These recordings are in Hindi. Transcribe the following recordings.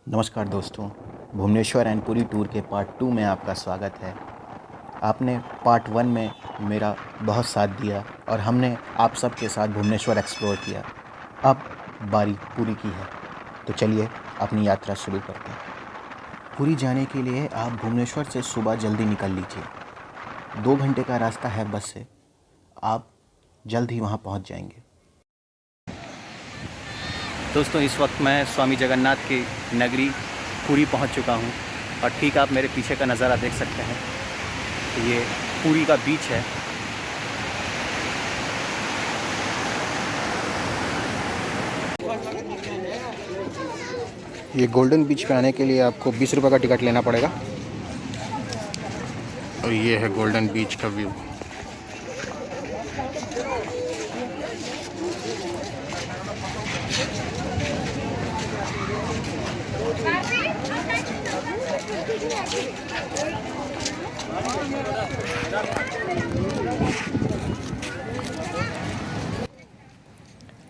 नमस्कार दोस्तों, भुवनेश्वर एंड पुरी टूर के पार्ट 2 में आपका स्वागत है। आपने पार्ट 1 में मेरा बहुत साथ दिया और हमने आप सबके साथ भुवनेश्वर एक्सप्लोर किया। अब बारी पुरी की है, तो चलिए अपनी यात्रा शुरू करते हैं। पुरी जाने के लिए आप भुवनेश्वर से सुबह जल्दी निकल लीजिए। 2 घंटे का रास्ता है बस से, आप जल्द ही वहाँ पहुँच जाएंगे। दोस्तों, इस वक्त मैं स्वामी जगन्नाथ की नगरी पुरी पहुंच चुका हूं और ठीक आप मेरे पीछे का नज़ारा देख सकते हैं। ये पुरी का बीच है। ये गोल्डन बीच पे आने के लिए आपको 20 रुपये का टिकट लेना पड़ेगा। और ये है गोल्डन बीच का व्यू।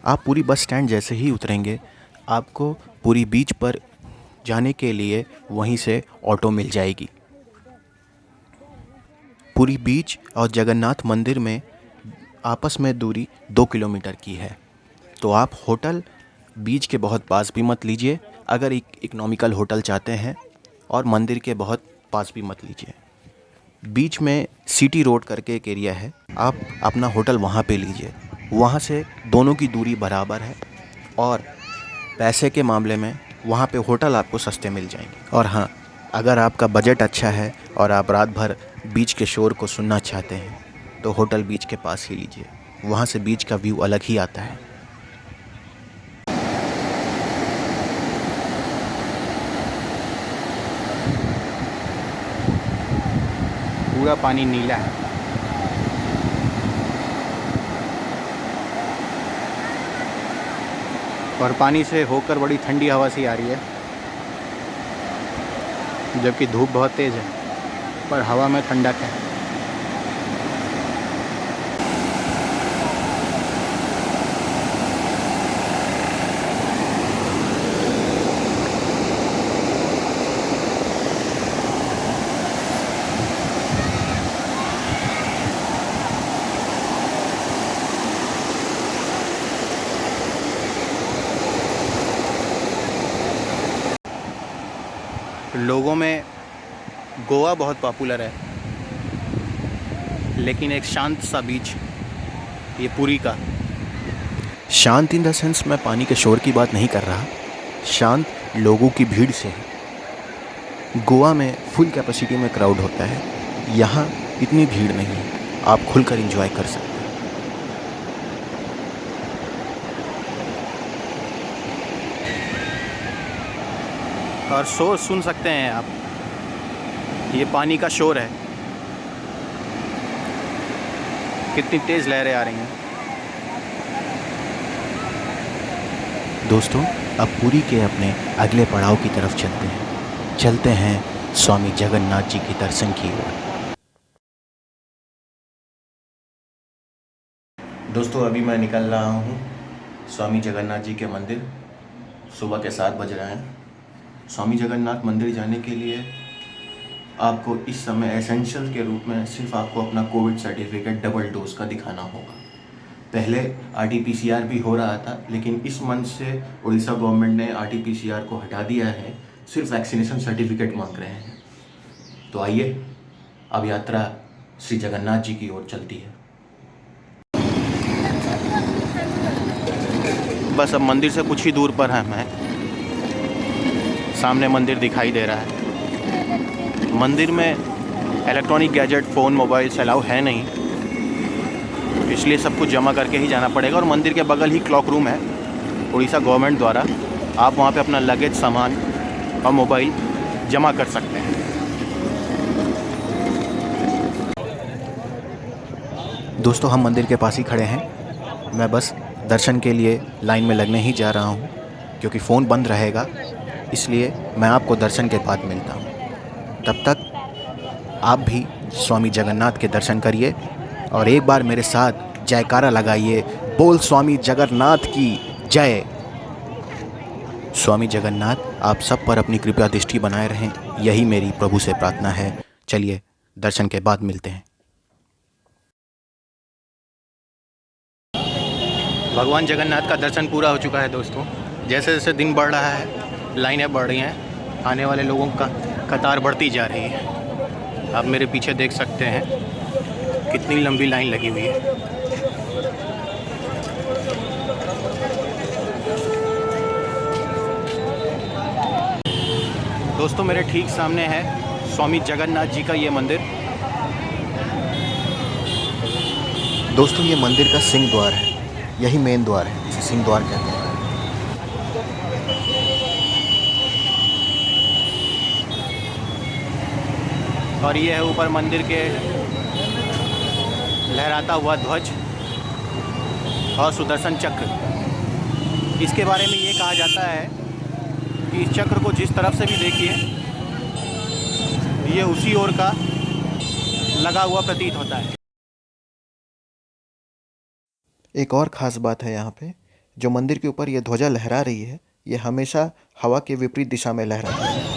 आप पूरी बस स्टैंड जैसे ही उतरेंगे, आपको पूरी बीच पर जाने के लिए वहीं से ऑटो मिल जाएगी। पूरी बीच और जगन्नाथ मंदिर में आपस में दूरी 2 किलोमीटर की है, तो आप होटल बीच के बहुत पास भी मत लीजिए। अगर इकोनॉमिकल होटल चाहते हैं, और मंदिर के बहुत पास भी मत लीजिए। बीच में सिटी रोड करके एक एरिया है, आप अपना होटल वहाँ पे लीजिए। वहाँ से दोनों की दूरी बराबर है और पैसे के मामले में वहाँ पे होटल आपको सस्ते मिल जाएंगे। और हाँ, अगर आपका बजट अच्छा है और आप रात भर बीच के शोर को सुनना चाहते हैं, तो होटल बीच के पास ही लीजिए। वहाँ से बीच का व्यू अलग ही आता है। पूरा पानी नीला है। और पानी से होकर बड़ी ठंडी हवा सी आ रही है, जबकि धूप बहुत तेज़ है, पर हवा में ठंडक है। लोगों में गोवा बहुत पॉपुलर है, लेकिन एक शांत सा बीच ये पुरी का। शांत इन द सेंस मैं पानी के शोर की बात नहीं कर रहा, शांत लोगों की भीड़ से है। गोवा में फुल कैपेसिटी में क्राउड होता है, यहाँ इतनी भीड़ नहीं है, आप खुलकर एंजॉय कर सकते हैं। और शोर सुन सकते हैं आप, ये पानी का शोर है। कितनी तेज़ लहरें आ रही हैं। दोस्तों, अब पुरी के अपने अगले पड़ाव की तरफ चलते हैं स्वामी जगन्नाथ जी के दर्शन की ओर। दोस्तों, अभी मैं निकल रहा हूँ स्वामी जगन्नाथ जी के मंदिर। सुबह के 7 बज रहे हैं। स्वामी जगन्नाथ मंदिर जाने के लिए आपको इस समय एसेंशियल के रूप में सिर्फ आपको अपना कोविड सर्टिफिकेट डबल डोज का दिखाना होगा। पहले RT-PCR भी हो रहा था, लेकिन इस मंथ से उड़ीसा गवर्नमेंट ने RT-PCR को हटा दिया है, सिर्फ वैक्सीनेशन सर्टिफिकेट मांग रहे हैं। तो आइए, अब यात्रा श्री जगन्नाथ जी की ओर चलती है। बस अब मंदिर से कुछ ही दूर पर है मैं। सामने मंदिर दिखाई दे रहा है। मंदिर में electronic gadget, phone, mobile allow है नहीं, इसलिए सब कुछ जमा करके ही जाना पड़ेगा। और मंदिर के बगल ही क्लॉक रूम है उड़ीसा गवर्नमेंट द्वारा, आप वहाँ पे अपना लगेज, सामान और मोबाइल जमा कर सकते हैं। दोस्तों, हम मंदिर के पास ही खड़े हैं। मैं बस दर्शन के लिए लाइन में लगने ही जा रहा हूँ, क्योंकि फ़ोन बंद रहेगा, इसलिए मैं आपको दर्शन के बाद मिलता हूँ। तब तक आप भी स्वामी जगन्नाथ के दर्शन करिए और एक बार मेरे साथ जयकारा लगाइए, बोल स्वामी जगन्नाथ की जय। स्वामी जगन्नाथ आप सब पर अपनी कृपा दृष्टि बनाए रहें, यही मेरी प्रभु से प्रार्थना है। चलिए दर्शन के बाद मिलते हैं। भगवान जगन्नाथ का दर्शन पूरा हो चुका है दोस्तों। जैसे जैसे दिन बढ़ रहा है लाइनें बढ़ रही हैं, आने वाले लोगों का कतार बढ़ती जा रही है। आप मेरे पीछे देख सकते हैं कितनी लंबी लाइन लगी हुई है। दोस्तों मेरे ठीक सामने है स्वामी जगन्नाथ जी का ये मंदिर। दोस्तों ये मंदिर का सिंह द्वार है, यही मेन द्वार है, इसे सिंह द्वार कहते हैं। और ये है ऊपर मंदिर के लहराता हुआ ध्वज और सुदर्शन चक्र। इसके बारे में ये कहा जाता है कि इस चक्र को जिस तरफ से भी देखिए ये उसी ओर का लगा हुआ प्रतीत होता है। एक और ख़ास बात है यहाँ पे, जो मंदिर के ऊपर ये ध्वजा लहरा रही है, ये हमेशा हवा के विपरीत दिशा में लहराती है।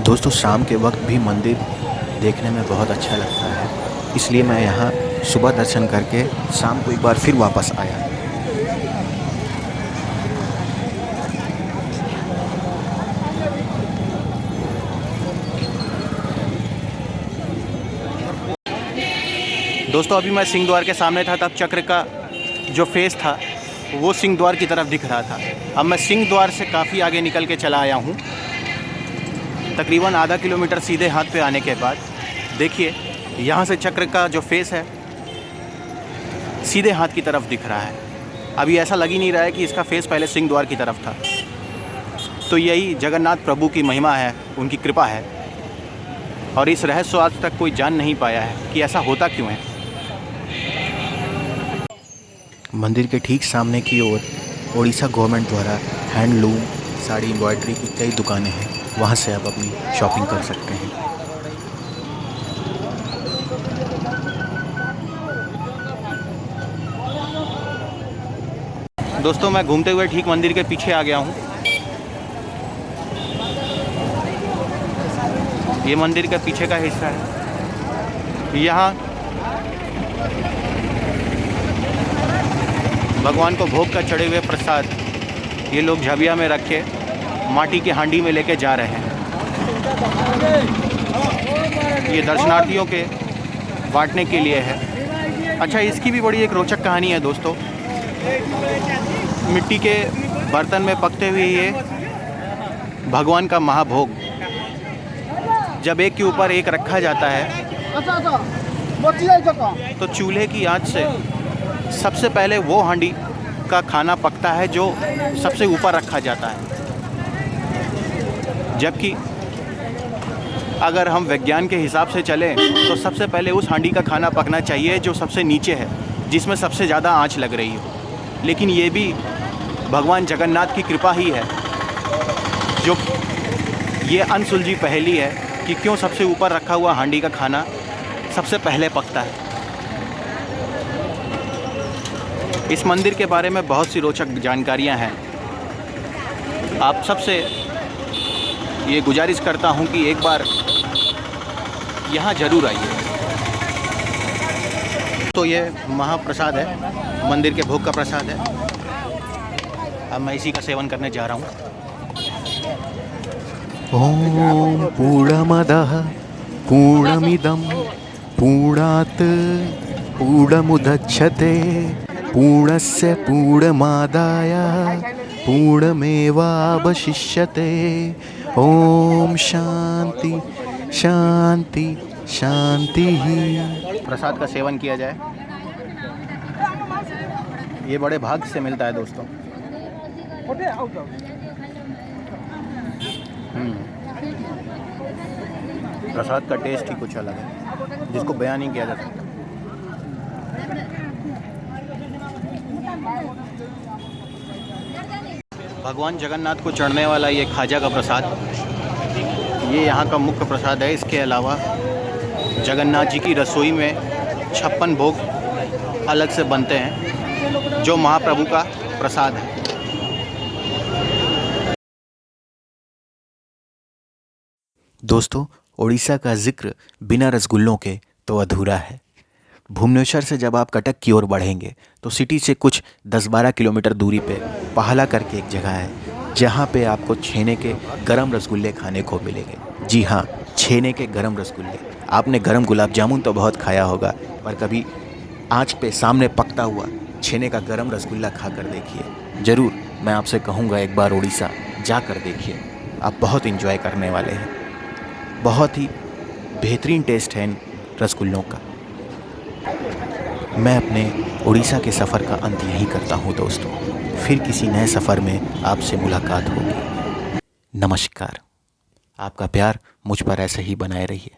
दोस्तों शाम के वक्त भी मंदिर देखने में बहुत अच्छा लगता है, इसलिए मैं यहाँ सुबह दर्शन करके शाम को एक बार फिर वापस आया। दोस्तों अभी मैं सिंह द्वार के सामने था, तब चक्र का जो फेस था वो सिंह द्वार की तरफ दिख रहा था। अब मैं सिंह द्वार से काफ़ी आगे निकल के चला आया हूँ, तकरीबन आधा किलोमीटर सीधे हाथ पे आने के बाद देखिए यहाँ से चक्र का जो फेस है सीधे हाथ की तरफ दिख रहा है। अभी ऐसा लग ही नहीं रहा है कि इसका फेस पहले सिंह द्वार की तरफ था। तो यही जगन्नाथ प्रभु की महिमा है, उनकी कृपा है, और इस रहस्य को आज तक कोई जान नहीं पाया है कि ऐसा होता क्यों है। मंदिर के ठीक सामने की ओर उड़ीसा गवर्नमेंट द्वारा हैंडलूम, साड़ी, एम्ब्रॉयडरी की कई दुकानें हैं, वहाँ से आप अपनी शॉपिंग कर सकते हैं। दोस्तों मैं घूमते हुए ठीक मंदिर के पीछे आ गया हूँ। ये मंदिर के पीछे का हिस्सा है। यहाँ भगवान को भोग का चढ़े हुए प्रसाद ये लोग झबिया में रखे माटी के हांडी में लेके जा रहे हैं। ये दर्शनार्थियों के बांटने के लिए है। अच्छा, इसकी भी बड़ी एक रोचक कहानी है दोस्तों। मिट्टी के बर्तन में पकते हुए ये भगवान का महाभोग जब एक के ऊपर एक रखा जाता है तो चूल्हे की आंच से सबसे पहले वो हांडी का खाना पकता है जो सबसे ऊपर रखा जाता है। जबकि अगर हम विज्ञान के हिसाब से चलें तो सबसे पहले उस हांडी का खाना पकना चाहिए जो सबसे नीचे है, जिसमें सबसे ज़्यादा आंच लग रही हो। लेकिन ये भी भगवान जगन्नाथ की कृपा ही है, जो ये अनसुलझी पहेली है कि क्यों सबसे ऊपर रखा हुआ हांडी का खाना सबसे पहले पकता है। इस मंदिर के बारे में बहुत सी रोचक जानकारियां हैं। आप सबसे ये गुजारिश करता हूं कि एक बार यहाँ ज़रूर आइए। तो ये महाप्रसाद है, मंदिर के भोग का प्रसाद है। अब मैं इसी का सेवन करने जा रहा हूँ। ओम पूर्णमदः पूर्णमिदं पूर्णात् पूर्णमुदच्यते पूर्णस्य पूर्णमादाय पूर्णमेवावशिष्यते। ओम शांति शांति शांति। प्रसाद का सेवन किया जाए, ये बड़े भाग्य से मिलता है दोस्तों। प्रसाद का टेस्ट ही कुछ अलग है, जिसको बयान नहीं किया जा सकता। भगवान जगन्नाथ को चढ़ने वाला ये खाजा का प्रसाद ये यहाँ का मुख्य प्रसाद है। इसके अलावा जगन्नाथ जी की रसोई में 56 भोग अलग से बनते हैं जो महाप्रभु का प्रसाद है। दोस्तों, उड़ीसा का जिक्र बिना रसगुल्लों के तो अधूरा है। भुवनेश्वर से जब आप कटक की ओर बढ़ेंगे तो सिटी से कुछ 10-12 किलोमीटर दूरी पे पहला करके एक जगह है जहाँ पे आपको छेने के गरम रसगुल्ले खाने को मिलेंगे। जी हाँ, छेने के गरम रसगुल्ले। आपने गरम गुलाब जामुन तो बहुत खाया होगा, पर कभी आँच पे सामने पकता हुआ छेने का गरम रसगुल्ला खा कर देखिए। ज़रूर मैं आपसे कहूँगा एक बार उड़ीसा जा कर देखिए, आप बहुत इन्जॉय करने वाले हैं। बहुत ही बेहतरीन टेस्ट है इन रसगुल्लों का। मैं अपने उड़ीसा के सफ़र का अंत यहीं करता हूँ दोस्तों। फिर किसी नए सफ़र में आपसे मुलाकात होगी। नमस्कार। आपका प्यार मुझ पर ऐसे ही बनाए रहिए।